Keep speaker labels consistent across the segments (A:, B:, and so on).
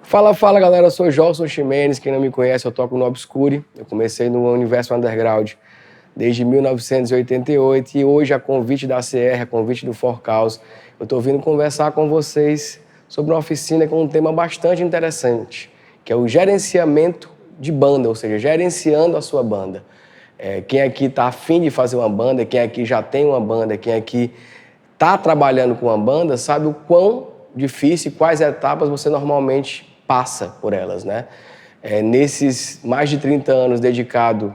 A: Fala galera, eu sou Jolson Ximenes, quem não me conhece eu toco no Obscure, eu comecei no Universo Underground desde 1988 e hoje a convite da CR, a convite do For Cause, eu estou vindo conversar com vocês sobre uma oficina com um tema bastante interessante, que é o gerenciamento de banda, ou seja, gerenciando a sua banda. Quem aqui está afim de fazer uma banda, quem aqui já tem uma banda, quem aqui está trabalhando com uma banda, sabe o quão difícil e quais etapas você normalmente passa por elas, né? Nesses mais de 30 anos dedicado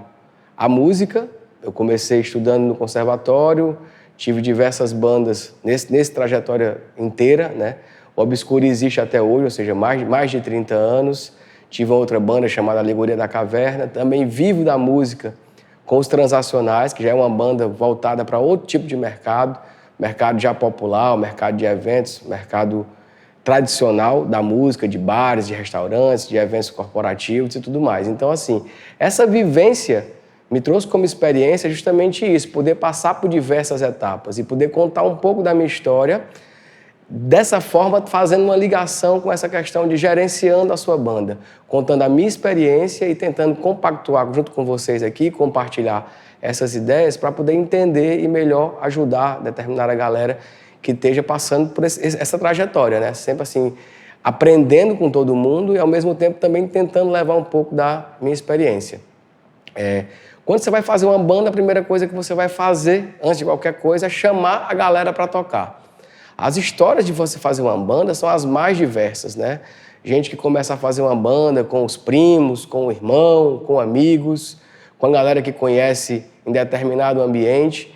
A: à música, eu comecei estudando no conservatório, tive diversas bandas nesse trajetória inteira, né? O Obscure existe até hoje, ou seja, mais de 30 anos. Tive outra banda chamada Alegoria da Caverna. Também vivo da música com os Transacionais, que já é uma banda voltada para outro tipo de mercado já popular, mercado de eventos, mercado tradicional da música, de bares, de restaurantes, de eventos corporativos e tudo mais. Então, assim, essa vivência me trouxe como experiência justamente isso, poder passar por diversas etapas e poder contar um pouco da minha história, dessa forma, fazendo uma ligação com essa questão de gerenciando a sua banda, contando a minha experiência e tentando compactuar junto com vocês aqui, compartilhar essas ideias para poder entender e melhor ajudar determinada galera que esteja passando por essa trajetória, né? Sempre assim, aprendendo com todo mundo e ao mesmo tempo também tentando levar um pouco da minha experiência. Quando você vai fazer uma banda, a primeira coisa que você vai fazer, antes de qualquer coisa, é chamar a galera para tocar. As histórias de você fazer uma banda são as mais diversas, né? Gente que começa a fazer uma banda com os primos, com o irmão, com amigos, com a galera que conhece em determinado ambiente.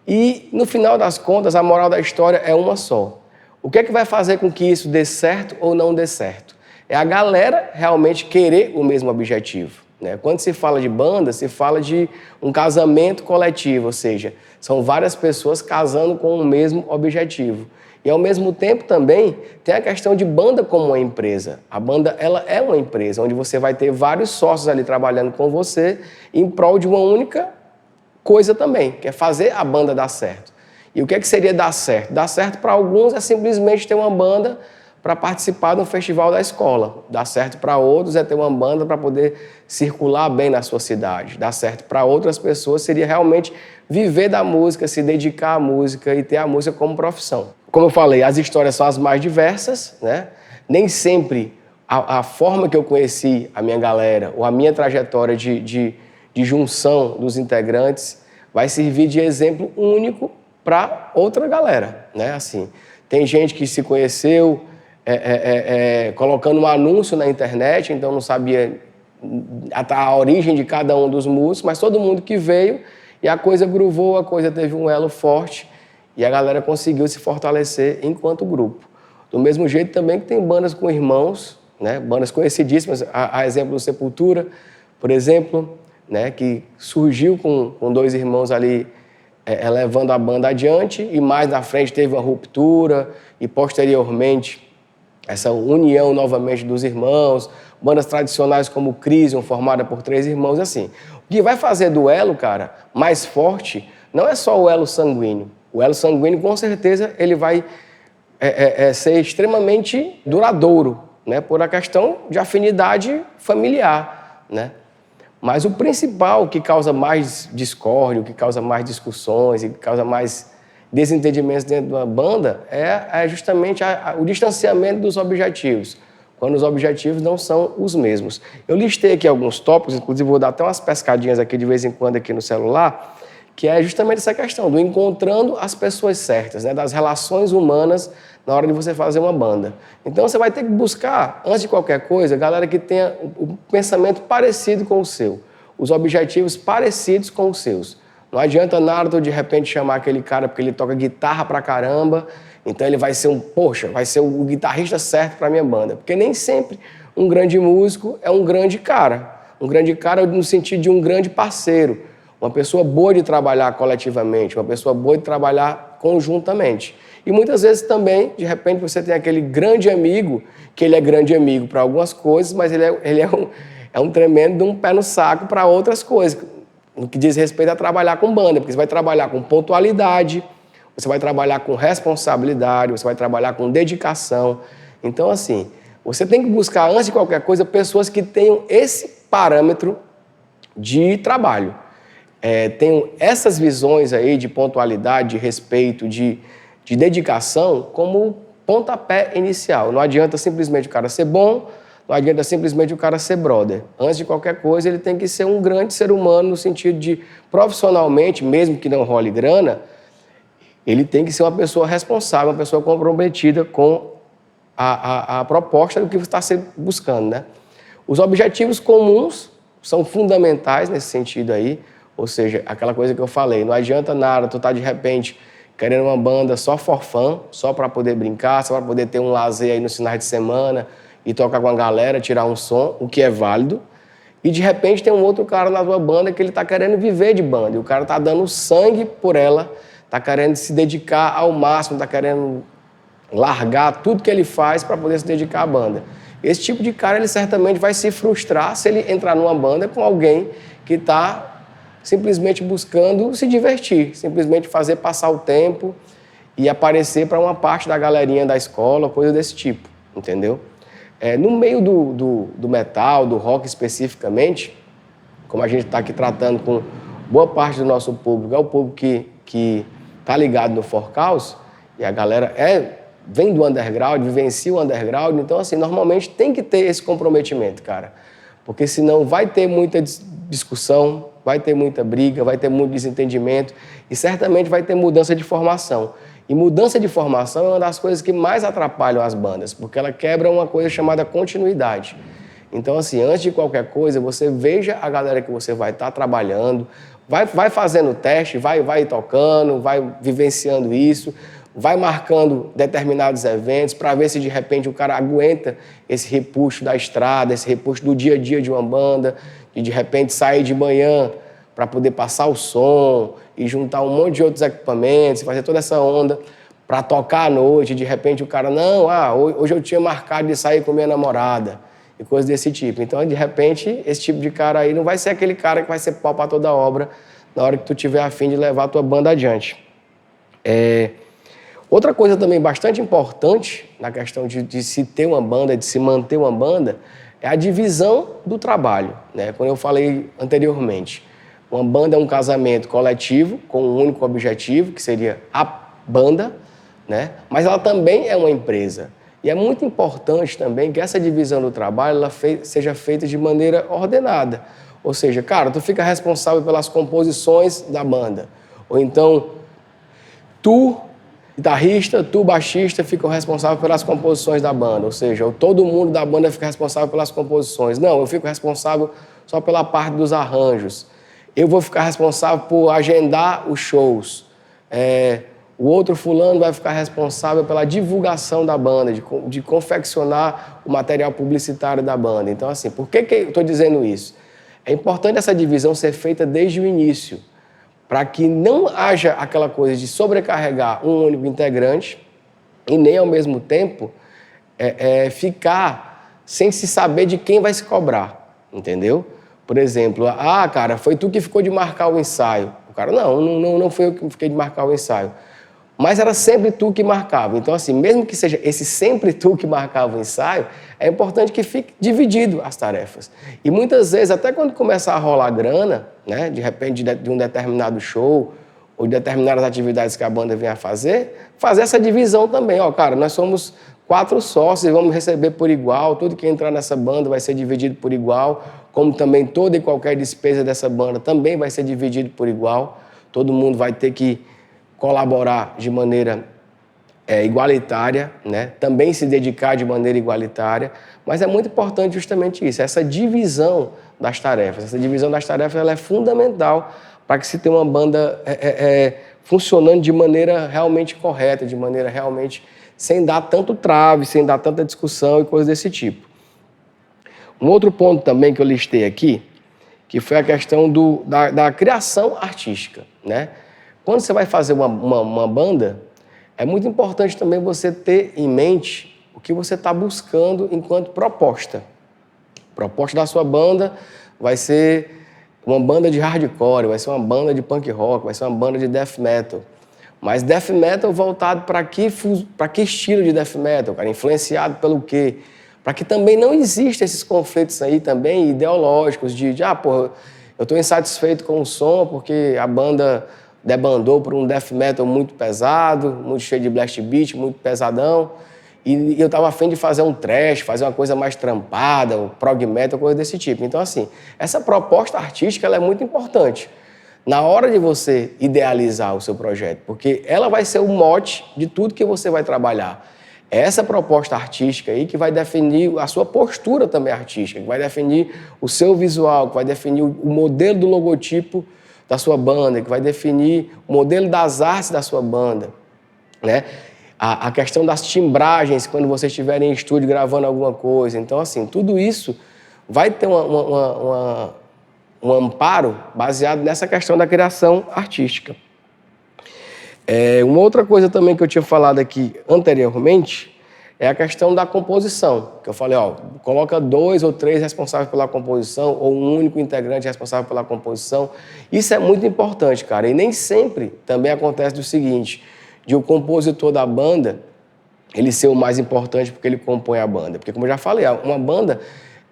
A: E, no final das contas, a moral da história é uma só. O que é que vai fazer com que isso dê certo ou não dê certo? É a galera realmente querer o mesmo objetivo, né? Quando se fala de banda, se fala de um casamento coletivo, ou seja, são várias pessoas casando com o mesmo objetivo. E, ao mesmo tempo, também tem a questão de banda como uma empresa. A banda, ela é uma empresa, onde você vai ter vários sócios ali trabalhando com você em prol de uma única coisa também, que é fazer a banda dar certo. E o que é que seria dar certo? Dar certo para alguns é simplesmente ter uma banda para participar de um festival da escola. Dar certo para outros é ter uma banda para poder circular bem na sua cidade. Dar certo para outras pessoas seria realmente viver da música, se dedicar à música e ter a música como profissão. Como eu falei, as histórias são as mais diversas, né? Nem sempre a forma que eu conheci a minha galera ou a minha trajetória de junção dos integrantes vai servir de exemplo único para outra galera, né? Assim, tem gente que se conheceu colocando um anúncio na internet, então não sabia a origem de cada um dos músicos, mas todo mundo que veio e a coisa groovou, a coisa teve um elo forte e a galera conseguiu se fortalecer enquanto grupo. Do mesmo jeito também que tem bandas com irmãos, né? Bandas conhecidíssimas, a exemplo do Sepultura, por exemplo, né? Que surgiu com dois irmãos ali levando a banda adiante e mais na frente teve uma ruptura e posteriormente essa união novamente dos irmãos, bandas tradicionais como Crisium, formada por 3 irmãos, assim. O que vai fazer do elo, cara, mais forte, não é só o elo sanguíneo. O elo sanguíneo, com certeza, ele vai ser extremamente duradouro, né, por a questão de afinidade familiar, né? Mas o principal que causa mais discórdia, o que causa mais discussões e que causa mais desentendimentos dentro de uma banda é justamente o distanciamento dos objetivos, quando os objetivos não são os mesmos. Eu listei aqui alguns tópicos, inclusive vou dar até umas pescadinhas aqui de vez em quando aqui no celular, que é justamente essa questão do encontrando as pessoas certas, né, das relações humanas na hora de você fazer uma banda. Então você vai ter que buscar, antes de qualquer coisa, galera que tenha o pensamento parecido com o seu, os objetivos parecidos com os seus. Não adianta nada tu de repente chamar aquele cara porque ele toca guitarra pra caramba, então ele vai ser vai ser o guitarrista certo pra minha banda. Porque nem sempre um grande músico é um grande cara. Um grande cara no sentido de um grande parceiro. Uma pessoa boa de trabalhar coletivamente, uma pessoa boa de trabalhar conjuntamente. E muitas vezes também, de repente, você tem aquele grande amigo, que ele é grande amigo para algumas coisas, mas ele é um tremendo de um pé no saco para outras coisas, no que diz respeito a trabalhar com banda, porque você vai trabalhar com pontualidade, você vai trabalhar com responsabilidade, você vai trabalhar com dedicação. Então, assim, Você tem que buscar, antes de qualquer coisa, pessoas que tenham esse parâmetro de trabalho. Tenham essas visões aí de pontualidade, de respeito, de dedicação como pontapé inicial. Não adianta simplesmente o cara ser bom, não adianta simplesmente o cara ser brother. Antes de qualquer coisa, ele tem que ser um grande ser humano no sentido de, profissionalmente, mesmo que não role grana, ele tem que ser uma pessoa responsável, uma pessoa comprometida com a proposta do que você está buscando, né? Os objetivos comuns são fundamentais nesse sentido aí, ou seja, aquela coisa que eu falei, não adianta nada tu tá de repente querendo uma banda só for fun, só para poder brincar, só para poder ter um lazer aí nos finais de semana e tocar com a galera, tirar um som, o que é válido, e de repente tem um outro cara na tua banda que ele tá querendo viver de banda, e o cara tá dando sangue por ela, tá querendo se dedicar ao máximo, tá querendo largar tudo que ele faz para poder se dedicar à banda. Esse tipo de cara, ele certamente vai se frustrar se ele entrar numa banda com alguém que está simplesmente buscando se divertir, simplesmente fazer passar o tempo e aparecer para uma parte da galerinha da escola, coisa desse tipo, entendeu? No meio do metal, do rock especificamente, como a gente está aqui tratando com boa parte do nosso público, é o público que está ligado no Forcaus, e a galera vem do underground, vivencia o underground, então assim, normalmente tem que ter esse comprometimento, cara, porque senão vai ter muita discussão, vai ter muita briga, vai ter muito desentendimento e certamente vai ter mudança de formação. E mudança de formação é uma das coisas que mais atrapalham as bandas, porque ela quebra uma coisa chamada continuidade. Então, assim, antes de qualquer coisa, você veja a galera que você vai estar trabalhando, vai fazendo teste, vai tocando, vai vivenciando isso, vai marcando determinados eventos para ver se de repente o cara aguenta esse repuxo da estrada, esse repuxo do dia a dia de uma banda, e de repente sair de manhã para poder passar o som e juntar um monte de outros equipamentos, fazer toda essa onda para tocar à noite, e de repente o cara, não, hoje eu tinha marcado de sair com minha namorada, e coisas desse tipo. Então, de repente, esse tipo de cara aí não vai ser aquele cara que vai ser pau para toda obra na hora que tu tiver a fim de levar a tua banda adiante. Outra coisa também bastante importante na questão de se ter uma banda, de se manter uma banda, é a divisão do trabalho, né? Como eu falei anteriormente, uma banda é um casamento coletivo com um único objetivo, que seria a banda, né? Mas ela também é uma empresa. E é muito importante também que essa divisão do trabalho ela seja feita de maneira ordenada. Ou seja, cara, tu fica responsável pelas composições da banda. Ou então, tu, guitarrista, tu, baixista, ficam responsáveis pelas composições da banda. Ou seja, todo mundo da banda fica responsável pelas composições. Não, eu fico responsável só pela parte dos arranjos. Eu vou ficar responsável por agendar os shows. O outro fulano vai ficar responsável pela divulgação da banda, de confeccionar o material publicitário da banda. Então, assim, por que eu estou dizendo isso? É importante essa divisão ser feita desde o início, para que não haja aquela coisa de sobrecarregar um único integrante e nem, ao mesmo tempo, ficar sem se saber de quem vai se cobrar, entendeu? Por exemplo, cara, foi tu que ficou de marcar o ensaio. O cara, não foi eu que fiquei de marcar o ensaio. Mas era sempre tu que marcava. Então, assim, mesmo que seja esse sempre tu que marcava o ensaio, é importante que fique dividido as tarefas. E muitas vezes, até quando começa a rolar grana, né, de repente de um determinado show ou de determinadas atividades que a banda vem a fazer essa divisão também. Cara, nós somos 4 sócios e vamos receber por igual, tudo que entrar nessa banda vai ser dividido por igual, como também toda e qualquer despesa dessa banda também vai ser dividido por igual. Todo mundo vai ter que colaborar de maneira igualitária, né? Também se dedicar de maneira igualitária, mas é muito importante justamente isso, essa divisão das tarefas. Essa divisão das tarefas ela é fundamental para que se tenha uma banda funcionando de maneira realmente correta, de maneira realmente sem dar tanto trave, sem dar tanta discussão e coisas desse tipo. Um outro ponto também que eu listei aqui, que foi a questão da criação artística, né? Quando você vai fazer uma banda, é muito importante também você ter em mente o que você está buscando enquanto proposta. A proposta da sua banda vai ser uma banda de hardcore, vai ser uma banda de punk rock, vai ser uma banda de death metal. Mas death metal voltado para que estilo de death metal, cara? Influenciado pelo quê? para que também não existam esses conflitos aí também ideológicos eu estou insatisfeito com o som porque a banda debandou por um death metal muito pesado, muito cheio de blast beat, muito pesadão, e eu estava afim de fazer um thrash, fazer uma coisa mais trampada, um prog metal, coisa desse tipo. Então, assim, essa proposta artística ela é muito importante na hora de você idealizar o seu projeto, porque ela vai ser o mote de tudo que você vai trabalhar. É essa proposta artística aí que vai definir a sua postura também artística, que vai definir o seu visual, que vai definir o modelo do logotipo da sua banda, que vai definir o modelo das artes da sua banda, né? A questão das timbragens, quando vocês estiverem em estúdio gravando alguma coisa. Então, assim, tudo isso vai ter um amparo baseado nessa questão da criação artística. Uma outra coisa também que eu tinha falado aqui anteriormente é a questão da composição, que eu falei, coloca 2 ou 3 responsáveis pela composição ou um único integrante responsável pela composição. Isso é muito importante, cara, e nem sempre também acontece do seguinte, de o compositor da banda ele ser o mais importante porque ele compõe a banda. Porque, como eu já falei, uma banda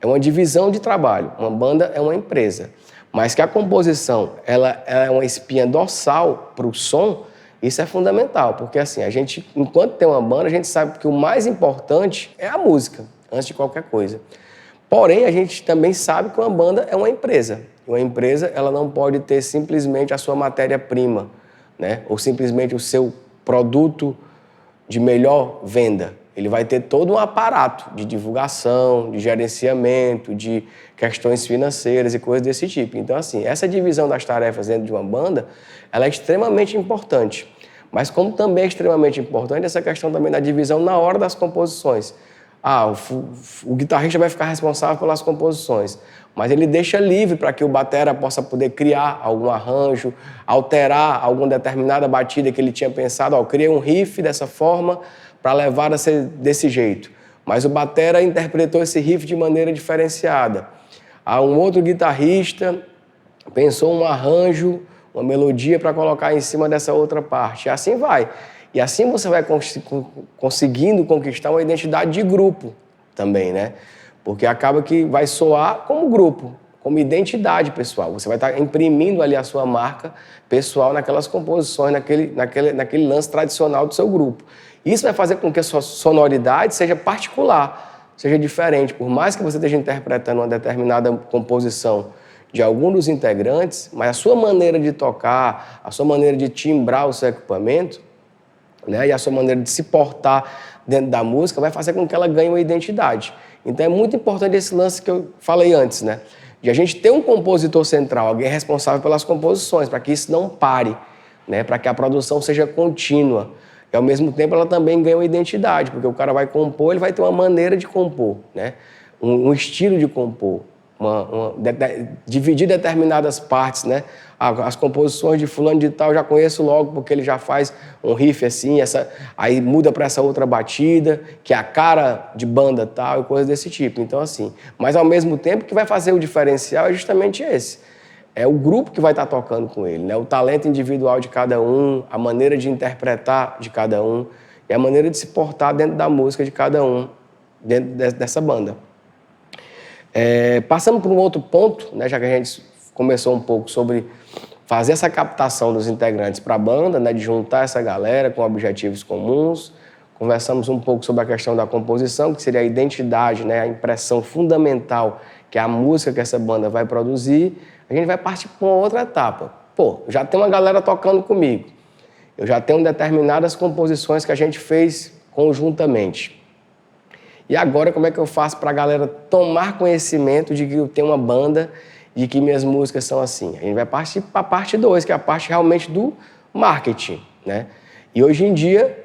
A: é uma divisão de trabalho, uma banda é uma empresa. Mas que a composição ela é uma espinha dorsal para o som, isso é fundamental, porque assim, a gente, enquanto tem uma banda, a gente sabe que o mais importante é a música, antes de qualquer coisa. Porém, a gente também sabe que uma banda é uma empresa. E uma empresa, ela não pode ter simplesmente a sua matéria-prima, né? Ou simplesmente o seu produto de melhor venda. Ele vai ter todo um aparato de divulgação, de gerenciamento, de questões financeiras e coisas desse tipo. Então, assim, essa divisão das tarefas dentro de uma banda, ela é extremamente importante. Mas como também é extremamente importante essa questão também da divisão na hora das composições. O guitarrista vai ficar responsável pelas composições, mas ele deixa livre para que o batera possa poder criar algum arranjo, alterar alguma determinada batida que ele tinha pensado. Eu criei um riff dessa forma para levar a ser desse jeito. Mas o batera interpretou esse riff de maneira diferenciada. Um outro guitarrista pensou um arranjo, uma melodia para colocar em cima dessa outra parte. E assim vai. E assim você vai conseguindo conquistar uma identidade de grupo também, né? Porque acaba que vai soar como grupo, como identidade pessoal. Você vai estar imprimindo ali a sua marca pessoal naquelas composições, naquele lance tradicional do seu grupo. Isso vai fazer com que a sua sonoridade seja particular, seja diferente. Por mais que você esteja interpretando uma determinada composição de algum dos integrantes, mas a sua maneira de tocar, a sua maneira de timbrar o seu equipamento, né, e a sua maneira de se portar dentro da música vai fazer com que ela ganhe uma identidade. Então é muito importante esse lance que eu falei antes, né? De a gente ter um compositor central, alguém responsável pelas composições, para que isso não pare, né? Para que a produção seja contínua. E ao mesmo tempo ela também ganha uma identidade, porque o cara vai compor, ele vai ter uma maneira de compor, né? Um estilo de compor. Dividir determinadas partes, né? As composições de fulano de tal eu já conheço logo, porque ele já faz um riff assim, aí muda para essa outra batida, que é a cara de banda tal e coisas desse tipo. Então, assim, mas ao mesmo tempo que vai fazer o diferencial é justamente esse. É o grupo que vai estar tocando com ele, né? O talento individual de cada um, a maneira de interpretar de cada um e a maneira de se portar dentro da música de cada um, dentro dessa banda. Passando por um outro ponto, né, já que a gente começou um pouco sobre fazer essa captação dos integrantes para a banda, né, de juntar essa galera com objetivos comuns, conversamos um pouco sobre a questão da composição, que seria a identidade, né, a impressão fundamental que é a música que essa banda vai produzir. A gente vai partir para uma outra etapa. Já tem uma galera tocando comigo, eu já tenho determinadas composições que a gente fez conjuntamente. E agora, como é que eu faço para a galera tomar conhecimento de que eu tenho uma banda e que minhas músicas são assim? A gente vai partir para a parte 2, que é a parte realmente do marketing, né? E hoje em dia,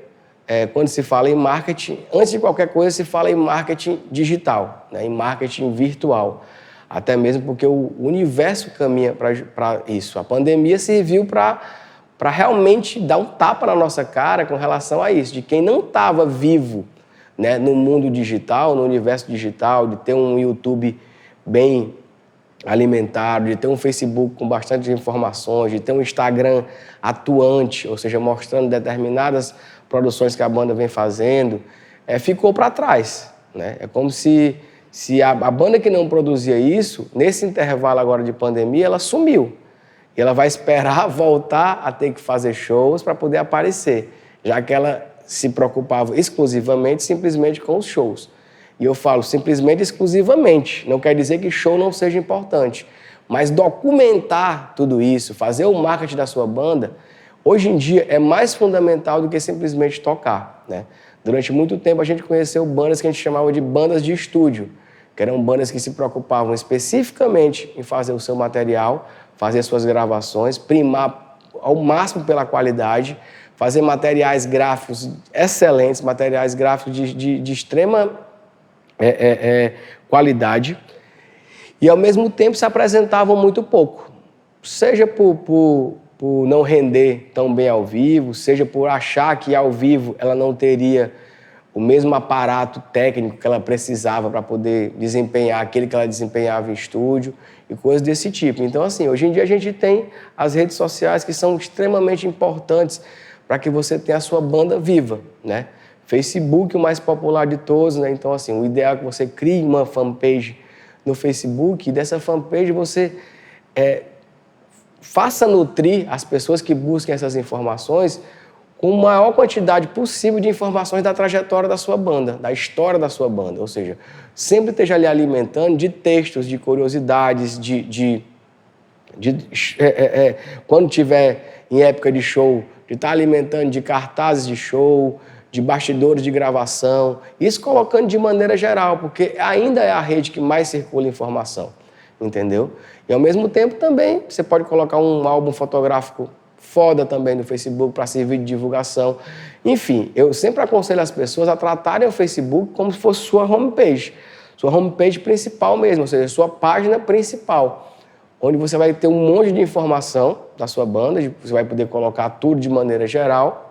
A: quando se fala em marketing, antes de qualquer coisa, se fala em marketing digital, né? Em marketing virtual. Até mesmo porque o universo caminha para isso. A pandemia serviu para realmente dar um tapa na nossa cara com relação a isso, de quem não estava vivo, né, no mundo digital, no universo digital, de ter um YouTube bem alimentado, de ter um Facebook com bastante informações, de ter um Instagram atuante, ou seja, mostrando determinadas produções que a banda vem fazendo, ficou para trás, né? É como se a banda que não produzia isso, nesse intervalo agora de pandemia, ela sumiu. E ela vai esperar voltar a ter que fazer shows para poder aparecer, já que ela se preocupava exclusivamente, simplesmente com os shows. E eu falo simplesmente exclusivamente, não quer dizer que show não seja importante, mas documentar tudo isso, fazer o marketing da sua banda, hoje em dia é mais fundamental do que simplesmente tocar, né? Durante muito tempo a gente conheceu bandas que a gente chamava de bandas de estúdio, que eram bandas que se preocupavam especificamente em fazer o seu material, fazer suas gravações, primar ao máximo pela qualidade, fazer materiais gráficos excelentes, materiais gráficos de extrema qualidade, e ao mesmo tempo se apresentavam muito pouco, seja por não render tão bem ao vivo, seja por achar que ao vivo ela não teria o mesmo aparato técnico que ela precisava para poder desempenhar aquele que ela desempenhava em estúdio e coisas desse tipo. Então, assim, hoje em dia a gente tem as redes sociais que são extremamente importantes para que você tenha a sua banda viva, né? Facebook, o mais popular de todos, né? Então, assim, o ideal é que você crie uma fanpage no Facebook e dessa fanpage você faça nutrir as pessoas que busquem essas informações com a maior quantidade possível de informações da trajetória da sua banda, da história da sua banda. Ou seja, sempre esteja ali alimentando de textos, de curiosidades, quando tiver em época de show, de estar alimentando de cartazes de show, de bastidores de gravação, isso colocando de maneira geral, porque ainda é a rede que mais circula informação, entendeu? E ao mesmo tempo também você pode colocar um álbum fotográfico foda também no Facebook para servir de divulgação. Enfim, eu sempre aconselho as pessoas a tratarem o Facebook como se fosse sua homepage principal mesmo, ou seja, sua página principal, onde você vai ter um monte de informação da sua banda, você vai poder colocar tudo de maneira geral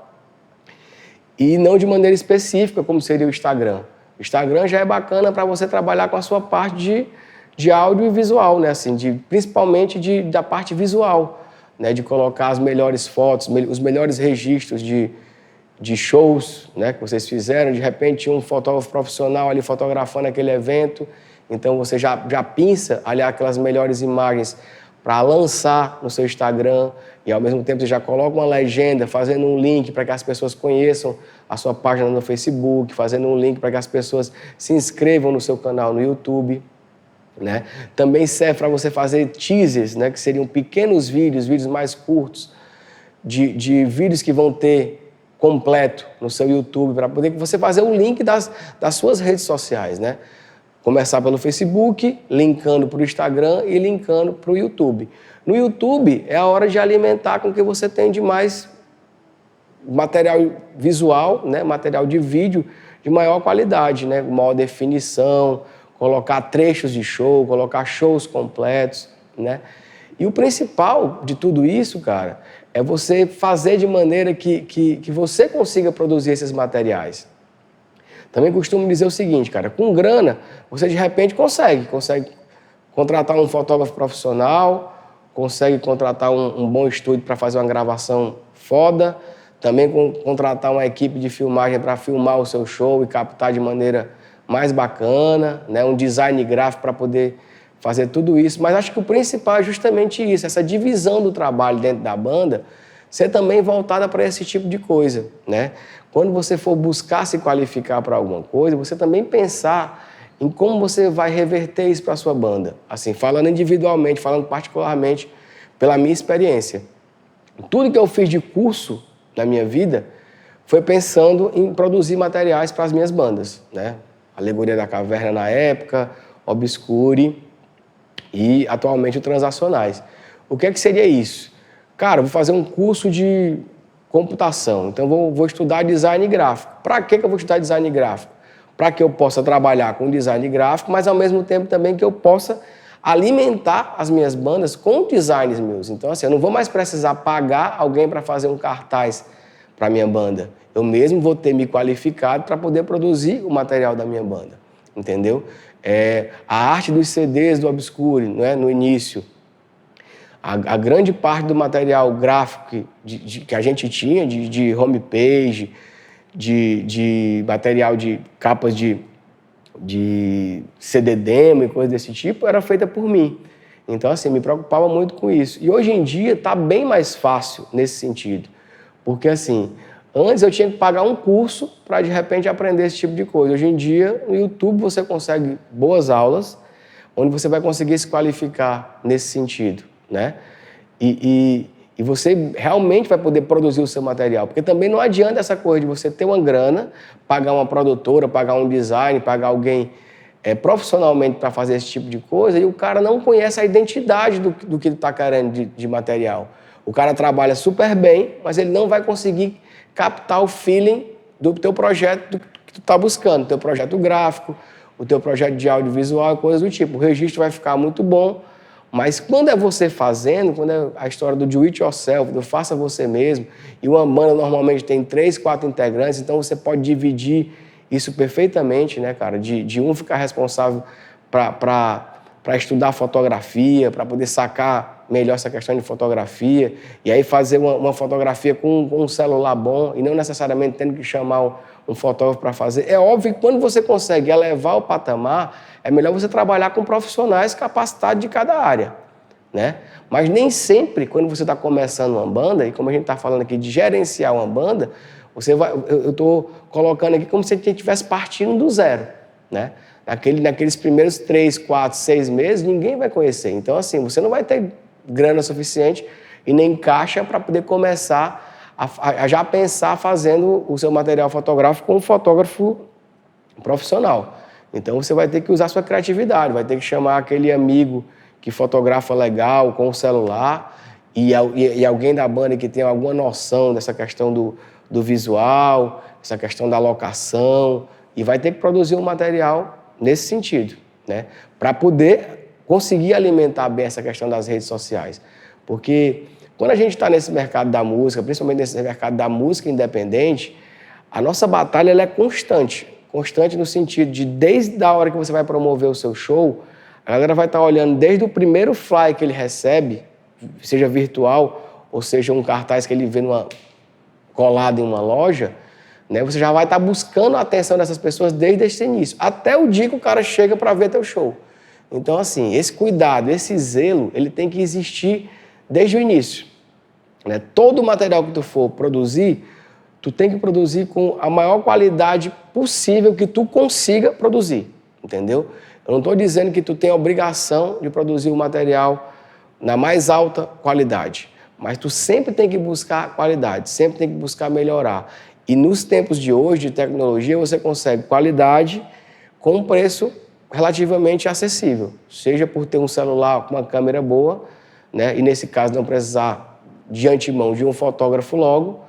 A: e não de maneira específica, como seria o Instagram. O Instagram já é bacana para você trabalhar com a sua parte de áudio e visual, né? Assim, principalmente da parte visual, né? De colocar as melhores fotos, os melhores registros de shows, né? Que vocês fizeram. De repente, tinha um fotógrafo profissional ali fotografando aquele evento, então você já pinça ali aquelas melhores imagens para lançar no seu Instagram e, ao mesmo tempo, você já coloca uma legenda, fazendo um link para que as pessoas conheçam a sua página no Facebook, fazendo um link para que as pessoas se inscrevam no seu canal no YouTube, né? Também serve para você fazer teasers, né? Que seriam pequenos vídeos mais curtos, de vídeos que vão ter completo no seu YouTube, para poder você fazer o link das suas redes sociais, né? Começar pelo Facebook, linkando para o Instagram e linkando para o YouTube. No YouTube é a hora de alimentar com o que você tem de mais material visual, né? Material de vídeo de maior qualidade, né? Maior definição, colocar trechos de show, colocar shows completos, né? E o principal de tudo isso, cara, é você fazer de maneira que você consiga produzir esses materiais. Também costumo dizer o seguinte, cara, com grana, você de repente consegue contratar um fotógrafo profissional, consegue contratar um bom estúdio para fazer uma gravação foda, também contratar uma equipe de filmagem para filmar o seu show e captar de maneira mais bacana, né? Um design gráfico para poder fazer tudo isso. Mas acho que o principal é justamente isso, essa divisão do trabalho dentro da banda, ser também voltada para esse tipo de coisa, né? Quando você for buscar se qualificar para alguma coisa, você também pensar em como você vai reverter isso para a sua banda. Assim, falando individualmente, falando particularmente pela minha experiência. Tudo que eu fiz de curso na minha vida foi pensando em produzir materiais para as minhas bandas, né? Alegoria da Caverna na época, Obscure e atualmente o Transacionais. O que seria isso? Cara, eu vou fazer um curso de computação, então vou estudar design gráfico. Para que eu vou estudar design gráfico? Para que eu possa trabalhar com design gráfico, mas ao mesmo tempo também que eu possa alimentar as minhas bandas com designs meus. Então, assim, eu não vou mais precisar pagar alguém para fazer um cartaz para a minha banda. Eu mesmo vou ter me qualificado para poder produzir o material da minha banda, entendeu? A arte dos CDs do Obscure, né, no início, a grande parte do material gráfico que a gente tinha, de homepage, de material de capas de de CD demo e coisa desse tipo, era feita por mim. Então, assim, me preocupava muito com isso. E hoje em dia está bem mais fácil nesse sentido. Porque, assim, antes eu tinha que pagar um curso para, de repente, aprender esse tipo de coisa. Hoje em dia, no YouTube, você consegue boas aulas, onde você vai conseguir se qualificar nesse sentido, né? E você realmente vai poder produzir o seu material. Porque também não adianta essa coisa de você ter uma grana, pagar uma produtora, pagar um design, pagar alguém profissionalmente para fazer esse tipo de coisa, e o cara não conhece a identidade do que ele está querendo de material. O cara trabalha super bem, mas ele não vai conseguir captar o feeling do teu projeto que tu está buscando, teu projeto gráfico, o teu projeto de audiovisual e coisas do tipo. O registro vai ficar muito bom, mas quando é você fazendo, quando é a história do do it yourself, do faça você mesmo, e uma banda normalmente tem 3, 4 integrantes, então você pode dividir isso perfeitamente, né, cara? De um ficar responsável para estudar fotografia, para poder sacar melhor essa questão de fotografia, e aí fazer uma fotografia com um celular bom, e não necessariamente tendo que chamar um fotógrafo para fazer. É óbvio que quando você consegue elevar o patamar, é melhor você trabalhar com profissionais capacitados de cada área, né? Mas nem sempre, quando você está começando uma banda, e como a gente está falando aqui de gerenciar uma banda, eu estou colocando aqui como se a gente estivesse partindo do zero, né? Naqueles primeiros 3, 4, 6 meses, ninguém vai conhecer. Então, assim, você não vai ter grana suficiente e nem caixa para poder começar a já pensar fazendo o seu material fotográfico com um fotógrafo profissional. Então, você vai ter que usar sua criatividade, vai ter que chamar aquele amigo que fotografa legal com o celular e alguém da banda que tem alguma noção dessa questão do visual, essa questão da locação, e vai ter que produzir um material nesse sentido, né? Para poder conseguir alimentar bem essa questão das redes sociais. Porque quando a gente está nesse mercado da música, principalmente nesse mercado da música independente, a nossa batalha ela é constante. Constante no sentido de, desde a hora que você vai promover o seu show, a galera vai estar olhando desde o primeiro fly que ele recebe, seja virtual, ou seja um cartaz que ele vê colado em uma loja, né? Você já vai estar buscando a atenção dessas pessoas desde esse início, até o dia que o cara chega para ver teu show. Então, assim, esse cuidado, esse zelo, ele tem que existir desde o início, né? Todo o material que tu for produzir, tu tem que produzir com a maior qualidade possível que tu consiga produzir, entendeu? Eu não estou dizendo que tu tem a obrigação de produzir o material na mais alta qualidade, mas tu sempre tem que buscar qualidade, sempre tem que buscar melhorar. E nos tempos de hoje, de tecnologia, você consegue qualidade com um preço relativamente acessível, seja por ter um celular com uma câmera boa, né? E nesse caso não precisar de antemão de um fotógrafo logo,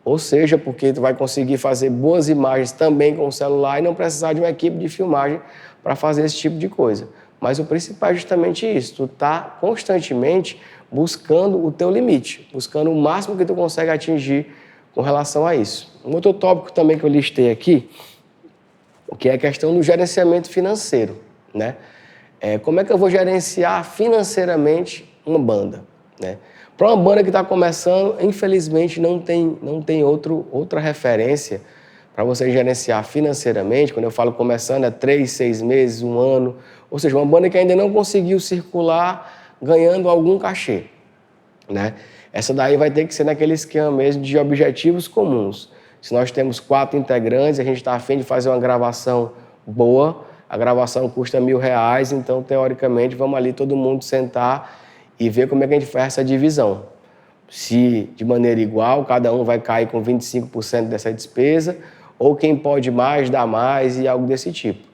A: ou seja, porque tu vai conseguir fazer boas imagens também com o celular e não precisar de uma equipe de filmagem para fazer esse tipo de coisa. Mas o principal é justamente isso, tu tá constantemente buscando o teu limite, buscando o máximo que tu consegue atingir com relação a isso. Um outro tópico também que eu listei aqui, que é a questão do gerenciamento financeiro, né? Como é que eu vou gerenciar financeiramente uma banda, né? Para uma banda que está começando, infelizmente não tem outra referência para você gerenciar financeiramente. Quando eu falo começando, é 3, 6 meses, 1 ano. Ou seja, uma banda que ainda não conseguiu circular ganhando algum cachê, né? Essa daí vai ter que ser naquele esquema mesmo de objetivos comuns. Se nós temos 4 integrantes, a gente está a fim de fazer uma gravação boa, a gravação custa R$1.000, então, teoricamente, vamos ali todo mundo sentar e ver como é que a gente faz essa divisão. Se de maneira igual, cada um vai cair com 25% dessa despesa, ou quem pode mais, dá mais e algo desse tipo.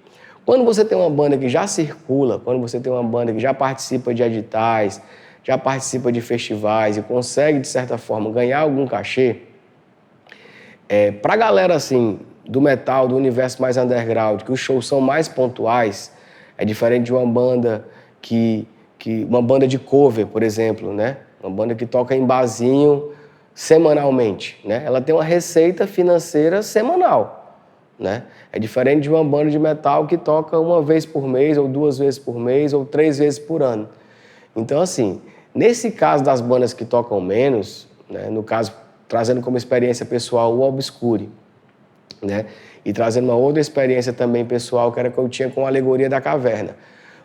A: Quando você tem uma banda que já circula, quando você tem uma banda que já participa de editais, já participa de festivais e consegue, de certa forma, ganhar algum cachê, para a galera assim, do metal, do universo mais underground, que os shows são mais pontuais, é diferente de uma banda uma banda de cover, por exemplo, né? Uma banda que toca em barzinho semanalmente, né? Ela tem uma receita financeira semanal, né? É diferente de uma banda de metal que toca 1 vez por mês, ou 2 vezes por mês, ou 3 vezes por ano. Então, assim, nesse caso das bandas que tocam menos, né? No caso, trazendo como experiência pessoal o Obscure, né? E trazendo uma outra experiência também pessoal, que era que eu tinha com a Alegoria da Caverna.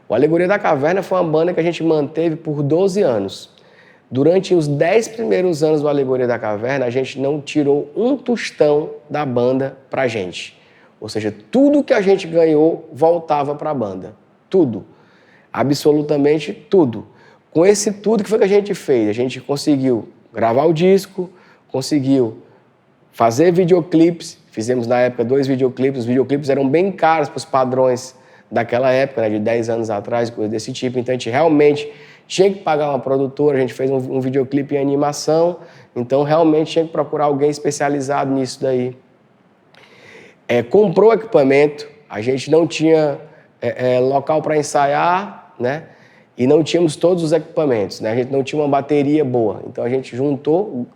A: O Alegoria da Caverna foi uma banda que a gente manteve por 12 anos. Durante os 10 primeiros anos do Alegoria da Caverna, a gente não tirou um tostão da banda pra gente. Ou seja, tudo que a gente ganhou voltava para a banda. Tudo. Absolutamente tudo. Com esse tudo, o que foi que a gente fez? A gente conseguiu gravar o disco, conseguiu fazer videoclipes. Fizemos na época 2 videoclipes. Os videoclipes eram bem caros para os padrões daquela época, né, de 10 anos atrás, coisa desse tipo. Então a gente realmente tinha que pagar uma produtora. A gente fez um videoclipe em animação. Então realmente tinha que procurar alguém especializado nisso daí. Comprou equipamento, a gente não tinha local para ensaiar, né? E não tínhamos todos os equipamentos, né? A gente não tinha uma bateria boa. Então a gente juntou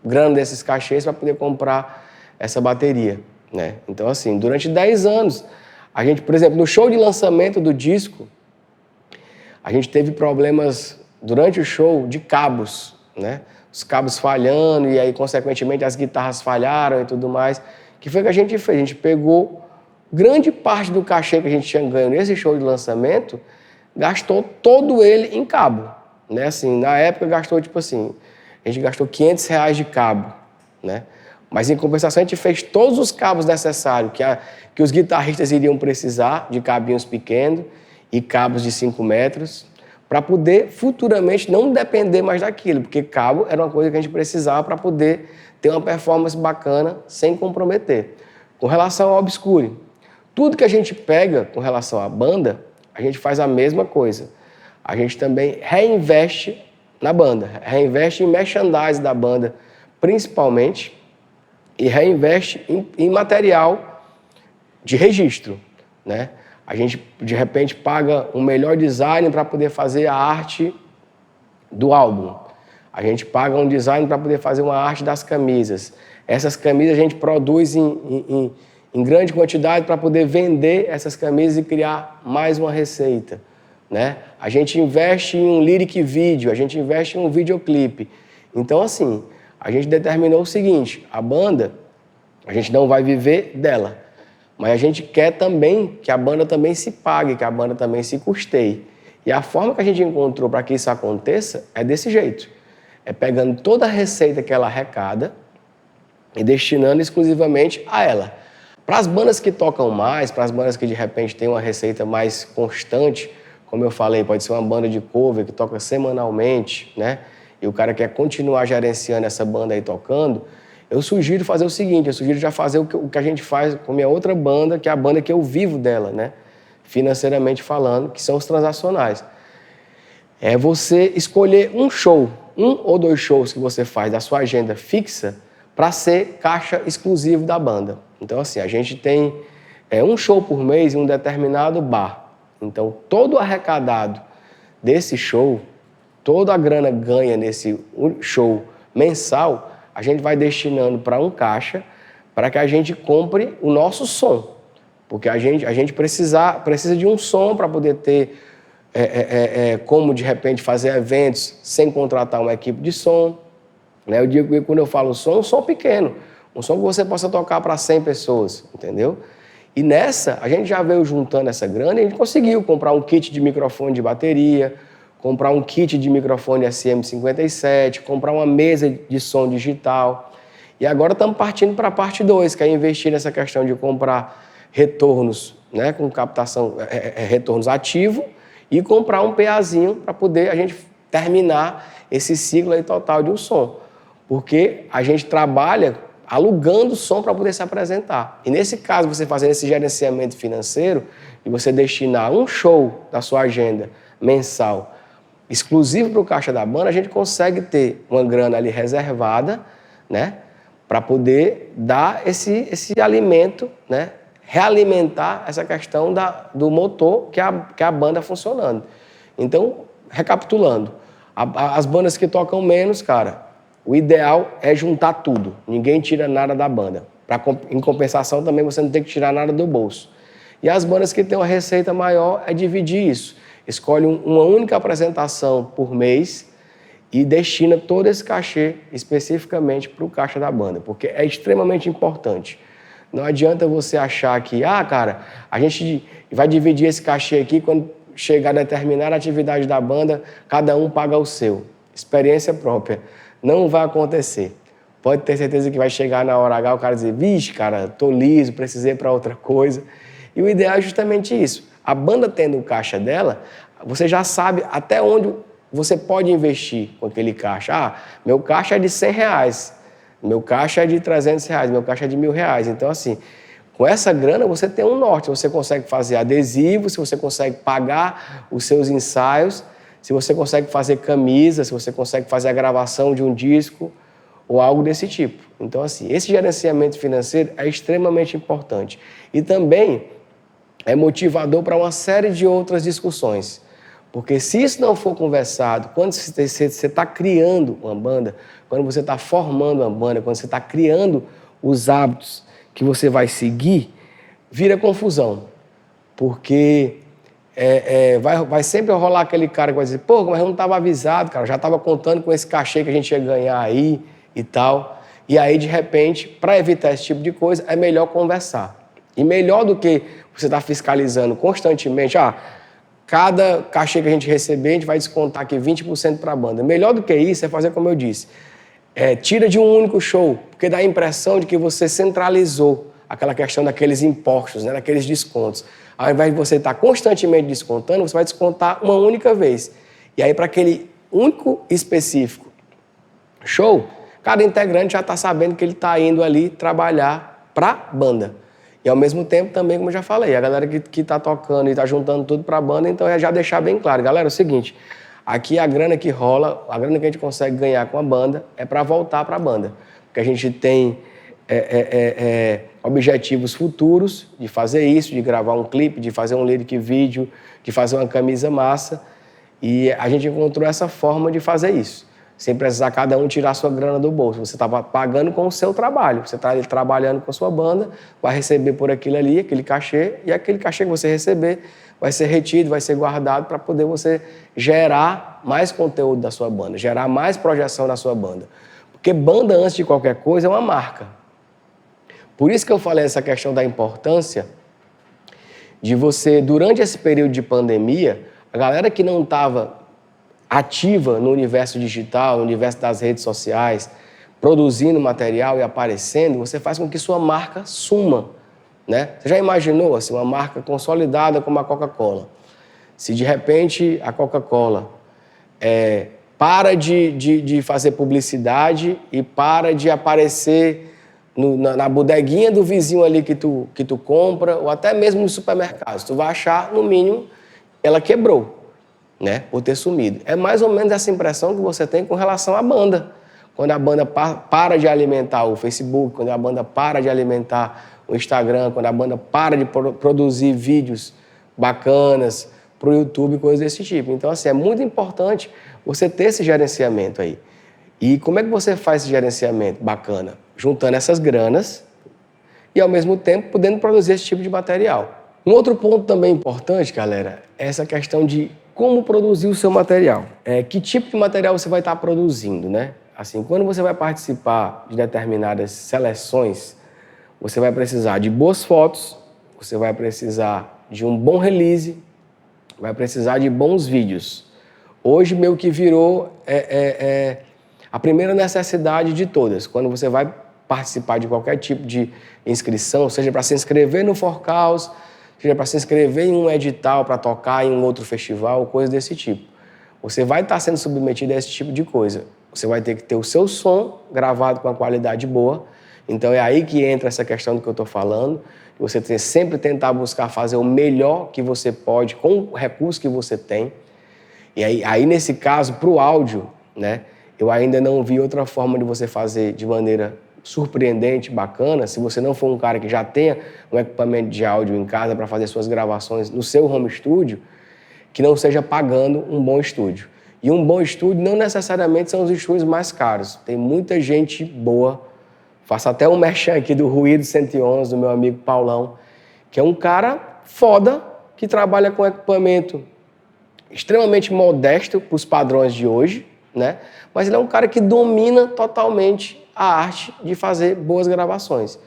A: grana desses cachês para poder comprar essa bateria, né? Então, assim, durante 10 anos, a gente, por exemplo, no show de lançamento do disco, a gente teve problemas durante o show de cabos, né? Os cabos falhando e aí, consequentemente, as guitarras falharam e tudo mais. O que foi que a gente fez? A gente pegou grande parte do cachê que a gente tinha ganho nesse show de lançamento, gastou todo ele em cabo, né? Assim, na época gastou, tipo assim, a gente gastou R$500 de cabo, né? Mas em compensação a gente fez todos os cabos necessários que os guitarristas iriam precisar, de cabinhos pequenos e cabos de 5 metros, para poder futuramente não depender mais daquilo, porque cabo era uma coisa que a gente precisava para poder ter uma performance bacana sem comprometer. Com relação ao Obscure, tudo que a gente pega com relação à banda, a gente faz a mesma coisa. A gente também reinveste na banda, reinveste em merchandising da banda, principalmente, e reinveste em material de registro, né? A gente, de repente, paga um melhor design para poder fazer a arte do álbum. A gente paga um design para poder fazer uma arte das camisas. Essas camisas a gente produz em grande quantidade para poder vender essas camisas e criar mais uma receita, né? A gente investe em um lyric video, a gente investe em um videoclipe. Então, assim, a gente determinou o seguinte: a banda, a gente não vai viver dela, mas a gente quer também que a banda também se pague, que a banda também se custeie. E a forma que a gente encontrou para que isso aconteça é desse jeito. É pegando toda a receita que ela arrecada e destinando exclusivamente a ela. Para as bandas que tocam mais, para as bandas que de repente têm uma receita mais constante, como eu falei, pode ser uma banda de cover que toca semanalmente, né? E o cara quer continuar gerenciando essa banda aí tocando, eu sugiro fazer o seguinte, eu sugiro já fazer o que a gente faz com a minha outra banda, que é a banda que eu vivo dela, né? Financeiramente falando, que são os transacionais. É você escolher um show, 1 ou 2 shows que você faz da sua agenda fixa para ser caixa exclusivo da banda. Então, assim, a gente tem um show por mês em um determinado bar. Então, todo o arrecadado desse show, toda a grana ganha nesse show mensal, a gente vai destinando para um caixa para que a gente compre o nosso som. Porque a gente precisa de um som para poder ter como, de repente, fazer eventos sem contratar uma equipe de som. Né? Eu digo que quando eu falo som, um som pequeno. Um som que você possa tocar para 100 pessoas, entendeu? E nessa, a gente já veio juntando essa grana e a gente conseguiu comprar um kit de microfone de bateria, comprar um kit de microfone SM57, comprar uma mesa de som digital. E agora estamos partindo para a parte 2, que é investir nessa questão de comprar retornos, né, com captação, retornos ativos, e comprar um PAzinho para poder a gente terminar esse ciclo aí total de um som. Porque a gente trabalha alugando som para poder se apresentar. E nesse caso, você fazendo esse gerenciamento financeiro e você destinar um show da sua agenda mensal exclusivo para o caixa da banda, a gente consegue ter uma grana ali reservada, né, para poder dar esse alimento, né, realimentar essa questão do motor que a banda funcionando. Então, recapitulando, as bandas que tocam menos, cara, o ideal é juntar tudo. Ninguém tira nada da banda. Em compensação, também você não tem que tirar nada do bolso. E as bandas que têm uma receita maior é dividir isso. Escolhe uma única apresentação por mês e destina todo esse cachê especificamente para o caixa da banda, porque é extremamente importante. Não adianta você achar que, cara, a gente vai dividir esse cachê aqui, quando chegar a determinada atividade da banda, cada um paga o seu. Experiência própria. Não vai acontecer. Pode ter certeza que vai chegar na hora H o cara dizer, vixe, cara, tô liso, precisei ir para outra coisa. E o ideal é justamente isso. A banda tendo o caixa dela, você já sabe até onde você pode investir com aquele caixa. Meu caixa é de R$100, meu caixa é de R$300, meu caixa é de R$1.000. Então, assim, com essa grana você tem um norte, você consegue fazer adesivo, se você consegue pagar os seus ensaios, se você consegue fazer camisa, se você consegue fazer a gravação de um disco ou algo desse tipo. Então, assim, esse gerenciamento financeiro é extremamente importante. E também é motivador para uma série de outras discussões. Porque se isso não for conversado, quando você está criando uma banda, quando você está formando uma banda, quando você está criando os hábitos que você vai seguir, vira confusão. Porque vai sempre rolar aquele cara que vai dizer, pô, mas eu não estava avisado, cara, eu já estava contando com esse cachê que a gente ia ganhar aí e tal. E aí, de repente, para evitar esse tipo de coisa, é melhor conversar. E melhor do que você estar fiscalizando constantemente, cada cachê que a gente receber, a gente vai descontar aqui 20% para a banda. Melhor do que isso é fazer como eu disse. Tira de um único show, porque dá a impressão de que você centralizou aquela questão daqueles impostos, né, daqueles descontos. Ao invés de você estar constantemente descontando, você vai descontar uma única vez. E aí, para aquele único específico show, cada integrante já está sabendo que ele está indo ali trabalhar para a banda. E ao mesmo tempo também, como eu já falei, a galera que está tocando e está juntando tudo para a banda, então é já deixar bem claro. Galera, é o seguinte, aqui a grana que rola, a grana que a gente consegue ganhar com a banda é para voltar para a banda. Porque a gente tem objetivos futuros de fazer isso, de gravar um clipe, de fazer um lyric vídeo, de fazer uma camisa massa. E a gente encontrou essa forma de fazer isso. Sem precisar cada um tirar sua grana do bolso. Você está pagando com o seu trabalho. Você está trabalhando com a sua banda, vai receber por aquilo ali, aquele cachê, e aquele cachê que você receber vai ser retido, vai ser guardado para poder você gerar mais conteúdo da sua banda, gerar mais projeção da sua banda. Porque banda, antes de qualquer coisa, é uma marca. Por isso que eu falei essa questão da importância de você, durante esse período de pandemia, a galera que não estava ativa no universo digital, no universo das redes sociais, produzindo material e aparecendo, você faz com que sua marca suma, né? Você já imaginou assim, uma marca consolidada como a Coca-Cola? Se de repente a Coca-Cola para de fazer publicidade e para de aparecer na bodeguinha do vizinho ali que tu compra, ou até mesmo no supermercado, tu vai achar, no mínimo, ela quebrou, né, por ter sumido. É mais ou menos essa impressão que você tem com relação à banda. Quando a banda para de alimentar o Facebook, quando a banda para de alimentar o Instagram, quando a banda para de produzir vídeos bacanas para o YouTube, coisas desse tipo. Então, assim, é muito importante você ter esse gerenciamento aí. E como é que você faz esse gerenciamento bacana? Juntando essas granas e, ao mesmo tempo, podendo produzir esse tipo de material. Um outro ponto também importante, galera, é essa questão de como produzir o seu material. Que tipo de material você vai estar produzindo, né? Assim, quando você vai participar de determinadas seleções, você vai precisar de boas fotos, você vai precisar de um bom release, vai precisar de bons vídeos. Hoje, meio que virou a primeira necessidade de todas. Quando você vai participar de qualquer tipo de inscrição, seja para se inscrever no Forcaus, seja para se inscrever em um edital para tocar em um outro festival, coisa desse tipo. Você vai estar sendo submetido a esse tipo de coisa. Você vai ter que ter o seu som gravado com uma qualidade boa. Então é aí que entra essa questão do que eu estou falando. Você tem sempre tentar buscar fazer o melhor que você pode com o recurso que você tem. E aí nesse caso, para o áudio, né, eu ainda não vi outra forma de você fazer de maneira surpreendente, bacana, se você não for um cara que já tenha um equipamento de áudio em casa para fazer suas gravações no seu home studio, que não seja pagando um bom estúdio. E um bom estúdio não necessariamente são os estúdios mais caros. Tem muita gente boa. Faço até um merchan aqui do Ruído 111, do meu amigo Paulão, que é um cara foda que trabalha com equipamento extremamente modesto para os padrões de hoje, né? Mas ele é um cara que domina totalmente a arte de fazer boas gravações.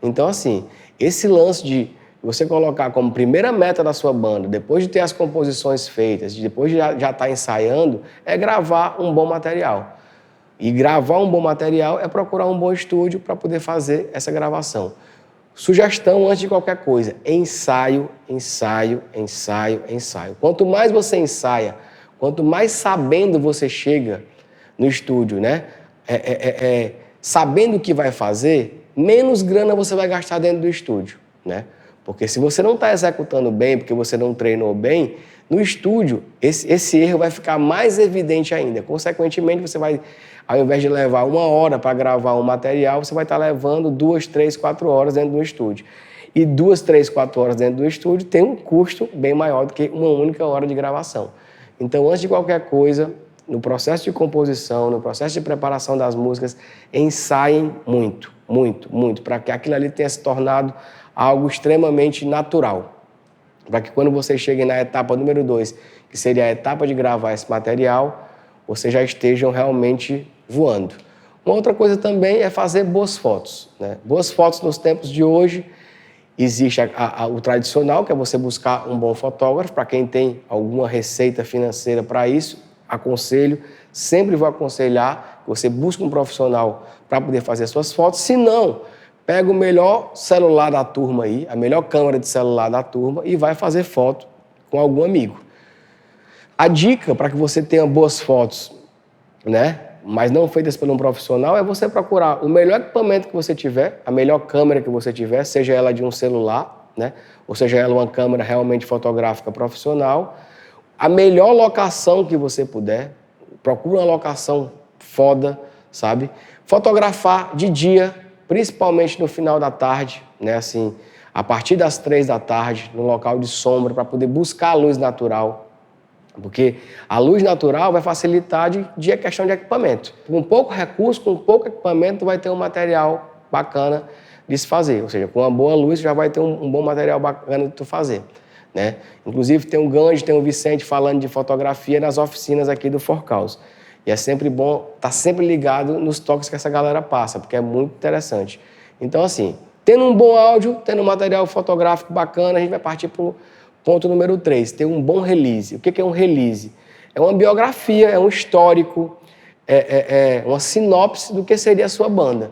A: Então, assim, esse lance de você colocar como primeira meta da sua banda, depois de ter as composições feitas, depois de já estar ensaiando, é gravar um bom material. E gravar um bom material é procurar um bom estúdio para poder fazer essa gravação. Sugestão antes de qualquer coisa: ensaio, ensaio, ensaio, ensaio. Quanto mais você ensaia, quanto mais sabendo você chega no estúdio, né? Sabendo o que vai fazer, menos grana você vai gastar dentro do estúdio, né? Porque se você não está executando bem, porque você não treinou bem, no estúdio esse erro vai ficar mais evidente ainda. Consequentemente, você vai, ao invés de levar 1 hora para gravar um material, você vai estar levando 2, 3, 4 horas dentro do estúdio. E 2, 3, 4 horas dentro do estúdio tem um custo bem maior do que uma única hora de gravação. Então, antes de qualquer coisa, no processo de composição, no processo de preparação das músicas, ensaiem muito, muito, muito, para que aquilo ali tenha se tornado algo extremamente natural. Para que quando vocês cheguem na etapa número 2, que seria a etapa de gravar esse material, vocês já estejam realmente voando. Uma outra coisa também é fazer boas fotos, né? Boas fotos nos tempos de hoje, existe o tradicional, que é você buscar um bom fotógrafo. Para quem tem alguma receita financeira para isso, aconselho, sempre vou aconselhar que você busque um profissional para poder fazer suas fotos. Se não, pega o melhor celular da turma aí, a melhor câmera de celular da turma e vai fazer foto com algum amigo. A dica para que você tenha boas fotos, né, mas não feitas por um profissional, é você procurar o melhor equipamento que você tiver, a melhor câmera que você tiver, seja ela de um celular, né, ou seja ela uma câmera realmente fotográfica profissional, a melhor locação que você puder, procura uma locação foda, sabe? Fotografar de dia, principalmente no final da tarde, né, assim, a partir das 3 da tarde, no local de sombra, para poder buscar a luz natural. Porque a luz natural vai facilitar de questão de equipamento. Com pouco recurso, com pouco equipamento, tu vai ter um material bacana de se fazer. Ou seja, com uma boa luz, já vai ter um bom material bacana de tu fazer, né? Inclusive, tem o Ganji, tem o Vicente falando de fotografia nas oficinas aqui do Forcaus. E é sempre bom estar sempre ligado nos toques que essa galera passa, porque é muito interessante. Então, assim, tendo um bom áudio, tendo um material fotográfico bacana, a gente vai partir para o ponto número 3, ter um bom release. O que é um release? É uma biografia, é um histórico, é uma sinopse do que seria a sua banda.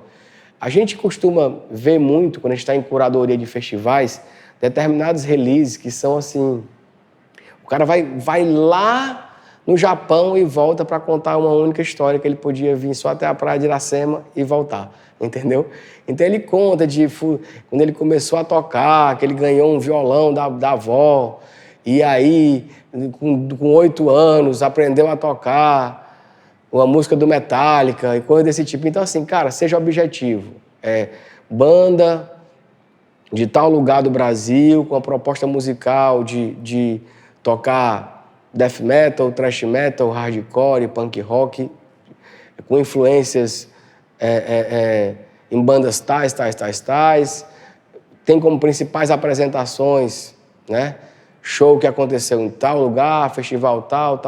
A: A gente costuma ver muito, quando a gente está em curadoria de festivais, determinados releases que são assim... O cara vai lá no Japão e volta para contar uma única história, que ele podia vir só até a praia de Iracema e voltar, entendeu? Então ele conta de quando ele começou a tocar, que ele ganhou um violão da avó, e aí com 8 anos aprendeu a tocar uma música do Metallica e coisa desse tipo. Então assim, cara, seja objetivo. Banda de tal lugar do Brasil, com a proposta musical de tocar death metal, thrash metal, hardcore, punk rock, com influências em bandas tais. Tem como principais apresentações, né? Show que aconteceu em tal lugar, festival tal.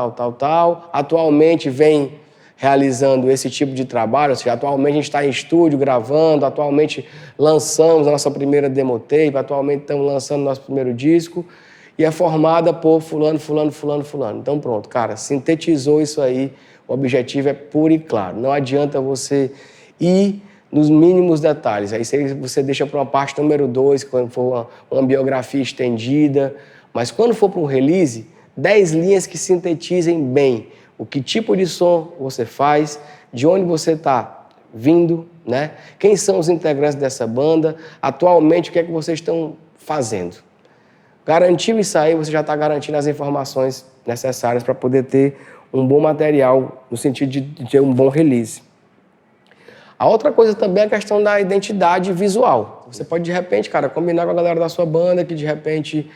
A: Atualmente vem realizando esse tipo de trabalho, ou seja, atualmente a gente está em estúdio gravando, atualmente lançamos a nossa primeira demo tape, atualmente estamos lançando nosso primeiro disco, e é formada por fulano. Então pronto, cara, sintetizou isso aí, o objetivo é puro e claro. Não adianta você ir nos mínimos detalhes, aí você deixa para uma parte número 2, quando for uma biografia estendida, mas quando for para um release, 10 linhas que sintetizem bem o que tipo de som você faz, de onde você está vindo, né? Quem são os integrantes dessa banda, atualmente o que é que vocês estão fazendo. Garantiu isso aí, você já está garantindo as informações necessárias para poder ter um bom material, no sentido de ter um bom release. A outra coisa também é a questão da identidade visual. Você pode, de repente, cara, combinar com a galera da sua banda, que de repente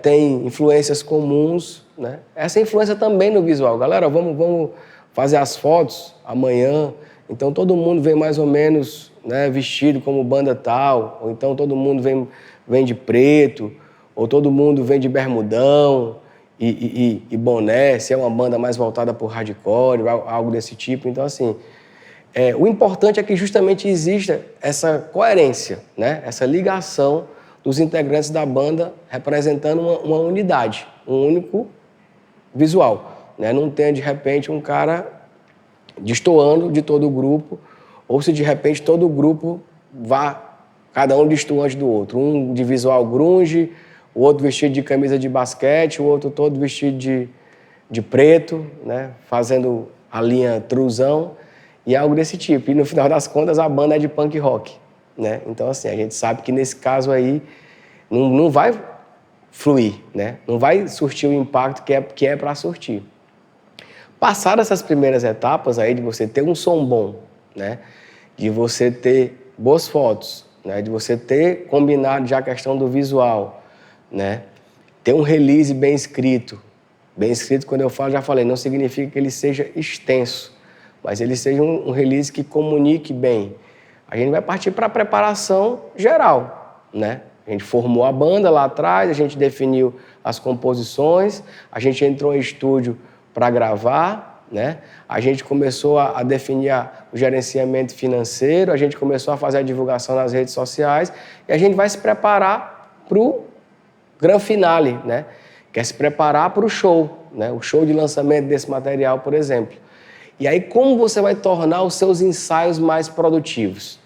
A: tem influências comuns, né? Essa influência também no visual. Galera, vamos fazer as fotos amanhã, então todo mundo vem mais ou menos, né, vestido como banda tal, ou então todo mundo vem de preto, ou todo mundo vem de bermudão e boné, se é uma banda mais voltada por hardcore, algo desse tipo. Então, assim, O importante é que justamente exista essa coerência, né? Essa ligação dos integrantes da banda representando uma unidade, um único visual, né? Não tenha, de repente, um cara destoando de todo o grupo, ou se de repente todo o grupo vá, cada um destoante do outro. Um de visual grunge, o outro vestido de camisa de basquete, o outro todo vestido de preto, né? Fazendo a linha truzão e algo desse tipo. E no final das contas a banda é de punk rock, né? Então assim, a gente sabe que nesse caso aí não vai fluir, né? Não vai surtir o impacto que é para surtir. Passadas essas primeiras etapas aí de você ter um som bom, né? De você ter boas fotos, né? De você ter combinado já a questão do visual, né? Ter um release bem escrito. Bem escrito, quando eu falo, já falei, não significa que ele seja extenso, mas ele seja um release que comunique bem. A gente vai partir para a preparação geral, né? A gente formou a banda lá atrás, a gente definiu as composições, a gente entrou em estúdio para gravar, né? A gente começou a definir o gerenciamento financeiro, a gente começou a fazer a divulgação nas redes sociais e a gente vai se preparar para o grand finale, né? Que é se preparar para o show, né? O show de lançamento desse material, por exemplo. E aí, como você vai tornar os seus ensaios mais produtivos?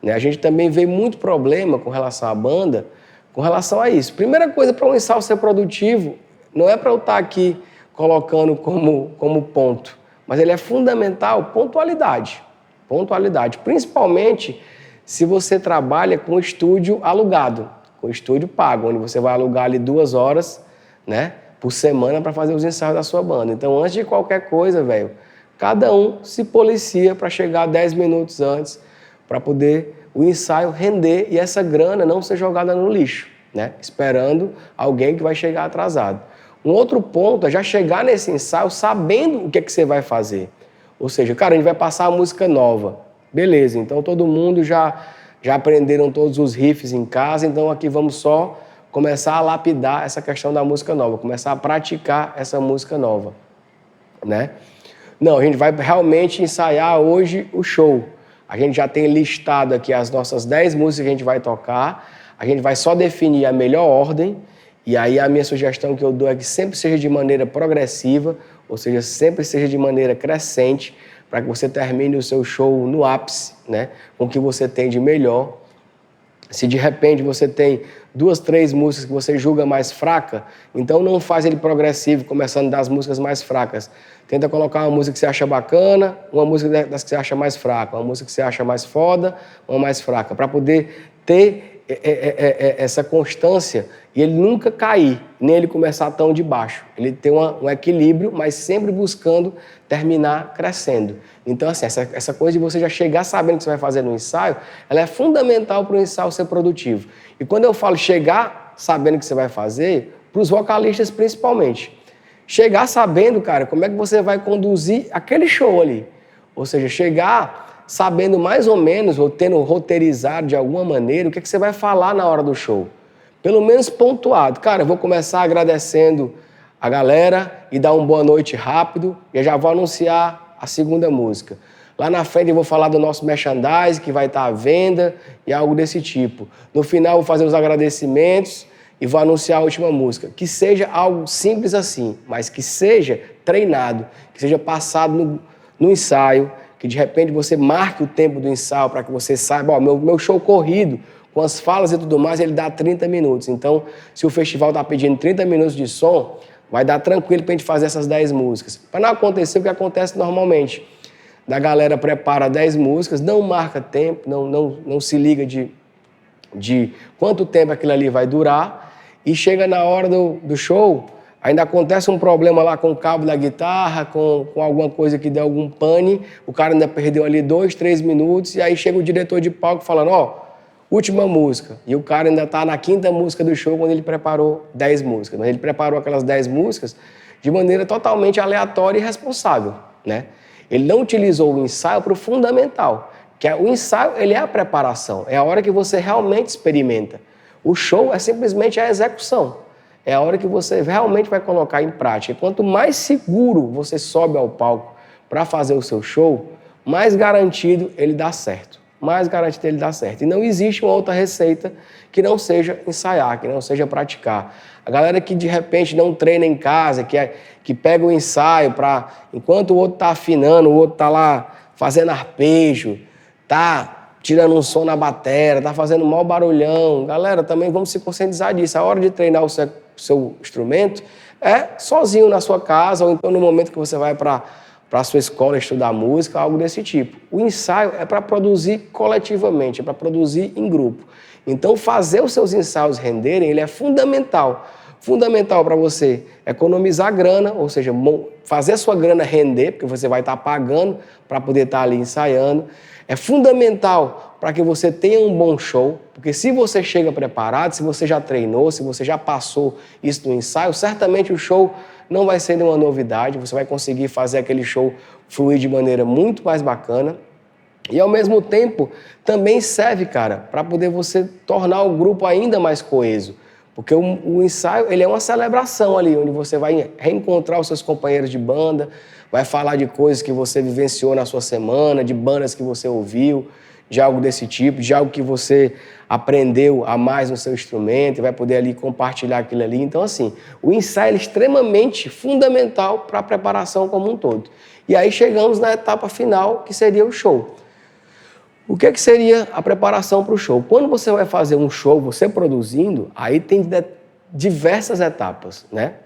A: Né? A gente também vê muito problema com relação à banda, com relação a isso. Primeira coisa, para um ensaio ser produtivo, não é para eu estar aqui colocando como ponto, mas ele é fundamental, pontualidade. Pontualidade, principalmente se você trabalha com estúdio alugado, com estúdio pago, onde você vai alugar ali 2 horas, né, por semana para fazer os ensaios da sua banda. Então, antes de qualquer coisa, velho, cada um se policia para chegar 10 minutos antes, para poder o ensaio render e essa grana não ser jogada no lixo, né? Esperando alguém que vai chegar atrasado. Um outro ponto é já chegar nesse ensaio sabendo o que você vai fazer. Ou seja, cara, a gente vai passar a música nova. Beleza, então todo mundo já aprenderam todos os riffs em casa, então aqui vamos só começar a lapidar essa questão da música nova, começar a praticar essa música nova, né? Não, a gente vai realmente ensaiar hoje o show. A gente já tem listado aqui as nossas 10 músicas que a gente vai tocar, a gente vai só definir a melhor ordem, e aí a minha sugestão que eu dou é que sempre seja de maneira progressiva, ou seja, sempre seja de maneira crescente, para que você termine o seu show no ápice, né? Com o que você tem de melhor. Se de repente você tem 2, 3 músicas que você julga mais fraca, então não faz ele progressivo, começando das músicas mais fracas. Tenta colocar uma música que você acha bacana, uma música das que você acha mais fraca, uma música que você acha mais foda, uma mais fraca, para poder ter essa constância e ele nunca cair, nem ele começar tão de baixo. Ele tem um equilíbrio, mas sempre buscando terminar crescendo. Então, assim, essa coisa de você já chegar sabendo o que você vai fazer no ensaio, ela é fundamental para o ensaio ser produtivo. E quando eu falo chegar sabendo o que você vai fazer, para os vocalistas principalmente, chegar sabendo, cara, como é que você vai conduzir aquele show ali. Ou seja, chegar sabendo mais ou menos, ou tendo roteirizado de alguma maneira, o que você vai falar na hora do show. Pelo menos pontuado. Cara, eu vou começar agradecendo a galera e dar uma boa noite rápido, e eu já vou anunciar a segunda música. Lá na frente eu vou falar do nosso merchandise, que vai estar à venda, e algo desse tipo. No final eu vou fazer os agradecimentos e vou anunciar a última música. Que seja algo simples assim, mas que seja treinado, que seja passado no ensaio, que de repente você marque o tempo do ensaio para que você saiba, ó, meu show corrido, com as falas e tudo mais, ele dá 30 minutos. Então, se o festival está pedindo 30 minutos de som, vai dar tranquilo para a gente fazer essas 10 músicas. Para não acontecer o que acontece normalmente. Da galera prepara 10 músicas, não marca tempo, não se liga de quanto tempo aquilo ali vai durar, e chega na hora do show, ainda acontece um problema lá com o cabo da guitarra, com alguma coisa que deu algum pane, o cara ainda perdeu ali 2, 3 minutos, e aí chega o diretor de palco falando, ó, última música. E o cara ainda está na 5ª música do show quando ele preparou 10 músicas. Mas ele preparou aquelas 10 músicas de maneira totalmente aleatória e irresponsável, né? Ele não utilizou o ensaio para o fundamental, que é o ensaio, ele é a preparação, é a hora que você realmente experimenta. O show é simplesmente a execução, é a hora que você realmente vai colocar em prática. E quanto mais seguro você sobe ao palco para fazer o seu show, mais garantido ele dá certo. Mais garantido ele dá certo. E não existe uma outra receita que não seja ensaiar, que não seja praticar. A galera que de repente não treina em casa, que pega o ensaio para, enquanto o outro está afinando, o outro está lá fazendo arpejo, tá tirando um som na bateria, tá fazendo mau barulhão. Galera, também vamos se conscientizar disso. A hora de treinar o seu instrumento é sozinho na sua casa, ou então no momento que você vai para a sua escola estudar música, algo desse tipo. O ensaio é para produzir coletivamente, é para produzir em grupo. Então, fazer os seus ensaios renderem, ele é fundamental. Fundamental para você economizar grana, ou seja, fazer a sua grana render, porque você vai estar pagando para poder estar ali ensaiando. É fundamental para que você tenha um bom show, porque se você chega preparado, se você já treinou, se você já passou isso no ensaio, certamente o show não vai ser uma novidade, você vai conseguir fazer aquele show fluir de maneira muito mais bacana. E ao mesmo tempo também serve, cara, para poder você tornar o grupo ainda mais coeso. Porque o ensaio, ele é uma celebração ali, onde você vai reencontrar os seus companheiros de banda, vai falar de coisas que você vivenciou na sua semana, de bandas que você ouviu, de algo desse tipo, de algo que você aprendeu a mais no seu instrumento, e vai poder ali compartilhar aquilo ali. Então, assim, o ensaio é extremamente fundamental para a preparação como um todo. E aí chegamos na etapa final, que seria o show. O que seria a preparação para o show? Quando você vai fazer um show, você produzindo, aí tem diversas etapas, né?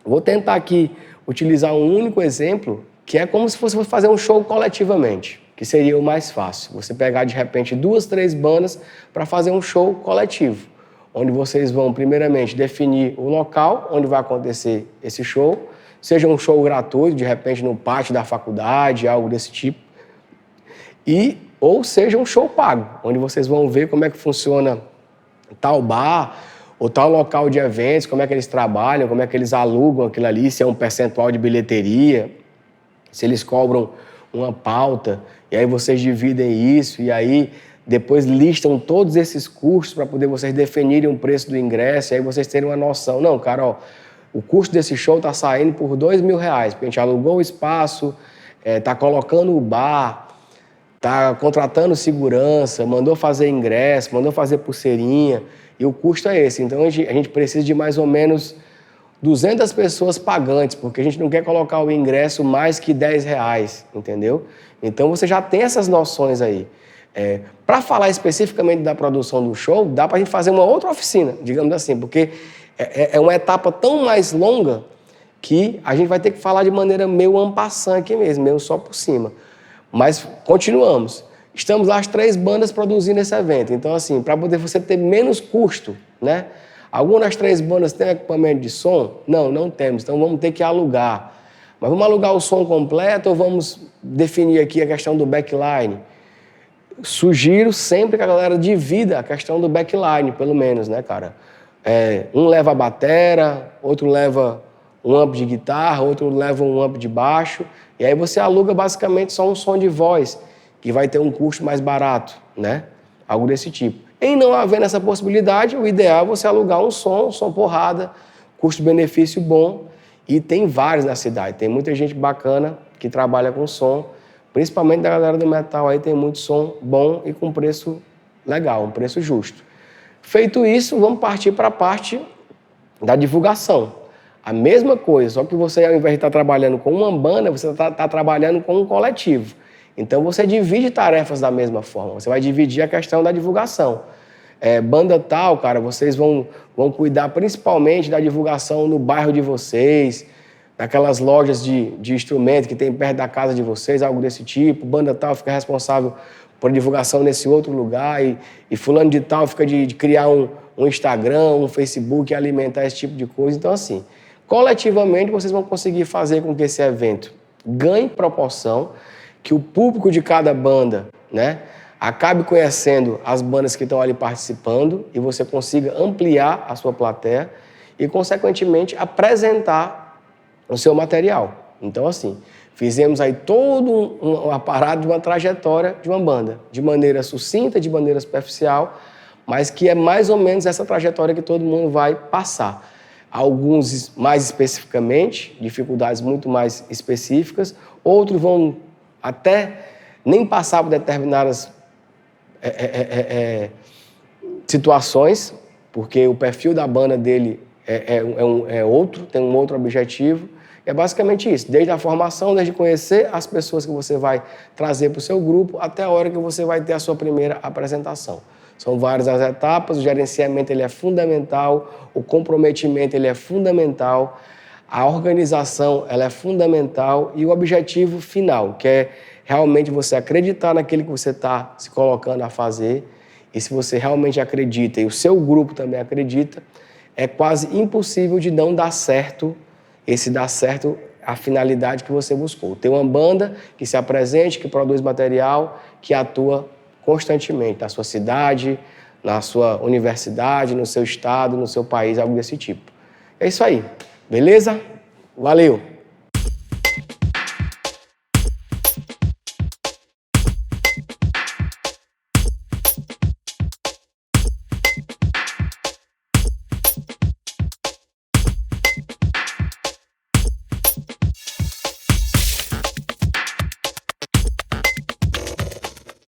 A: Vou tentar aqui utilizar um único exemplo, que é como se fosse fazer um show coletivamente, que seria o mais fácil. Você pegar, de repente, 2, 3 bandas para fazer um show coletivo, onde vocês vão, primeiramente, definir o local onde vai acontecer esse show, seja um show gratuito, de repente, no pátio da faculdade, algo desse tipo, ou seja um show pago, onde vocês vão ver como é que funciona tal bar ou tal local de eventos, como é que eles trabalham, como é que eles alugam aquilo ali, se é um percentual de bilheteria, se eles cobram uma pauta, e aí vocês dividem isso, e aí depois listam todos esses custos para poder vocês definirem o preço do ingresso, e aí vocês terem uma noção. Não, cara, ó, o custo desse show está saindo por R$2.000, porque a gente alugou o espaço, está colocando o bar, está contratando segurança, mandou fazer ingresso, mandou fazer pulseirinha, e o custo é esse. Então, a gente precisa de mais ou menos 200 pessoas pagantes, porque a gente não quer colocar o ingresso mais que R$10, entendeu? Então, você já tem essas noções aí. Para falar especificamente da produção do show, dá para a gente fazer uma outra oficina, digamos assim, porque é uma etapa tão mais longa que a gente vai ter que falar de maneira meio en passant aqui mesmo, meio só por cima. Mas continuamos. Estamos lá as 3 bandas produzindo esse evento. Então, assim, para poder você ter menos custo, né? Alguma das 3 bandas tem equipamento de som? Não, não temos. Então, vamos ter que alugar. Mas vamos alugar o som completo ou vamos definir aqui a questão do backline? Sugiro sempre que a galera divida a questão do backline, pelo menos, né, cara? Um leva a batera, outro leva um amp de guitarra, outro leva um amp de baixo, e aí você aluga basicamente só um som de voz, que vai ter um custo mais barato, né? Algo desse tipo. Em não havendo essa possibilidade, o ideal é você alugar um som porrada, custo-benefício bom, e tem vários na cidade, tem muita gente bacana que trabalha com som, principalmente da galera do metal aí, tem muito som bom e com preço legal, um preço justo. Feito isso, vamos partir para a parte da divulgação. A mesma coisa, só que você, ao invés de estar trabalhando com uma banda, você está trabalhando com um coletivo. Então, você divide tarefas da mesma forma. Você vai dividir a questão da divulgação. Banda tal, cara, vocês vão cuidar principalmente da divulgação no bairro de vocês, naquelas lojas de instrumento que tem perto da casa de vocês, algo desse tipo. Banda tal fica responsável por divulgação nesse outro lugar e fulano de tal fica de criar um Instagram, um Facebook e alimentar esse tipo de coisa. Então, assim, coletivamente vocês vão conseguir fazer com que esse evento ganhe proporção, que o público de cada banda, né, acabe conhecendo as bandas que estão ali participando e você consiga ampliar a sua plateia e, consequentemente, apresentar o seu material. Então, assim, fizemos aí todo um aparato de uma trajetória de uma banda, de maneira sucinta, de maneira superficial, mas que é mais ou menos essa trajetória que todo mundo vai passar. Alguns mais especificamente, dificuldades muito mais específicas, outros vão até nem passar por determinadas situações, porque o perfil da banda dele é outro, tem um outro objetivo. É basicamente isso, desde a formação, desde conhecer as pessoas que você vai trazer para o seu grupo, até a hora que você vai ter a sua primeira apresentação. São várias as etapas, o gerenciamento ele é fundamental, o comprometimento ele é fundamental, a organização ela é fundamental e o objetivo final, que é realmente você acreditar naquilo que você está se colocando a fazer. E se você realmente acredita e o seu grupo também acredita, é quase impossível de não dar certo, esse dar certo a finalidade que você buscou. Ter uma banda que se apresente, que produz material, que atua constantemente na sua cidade, na sua universidade, no seu estado, no seu país, algo desse tipo. É isso aí, beleza? Valeu!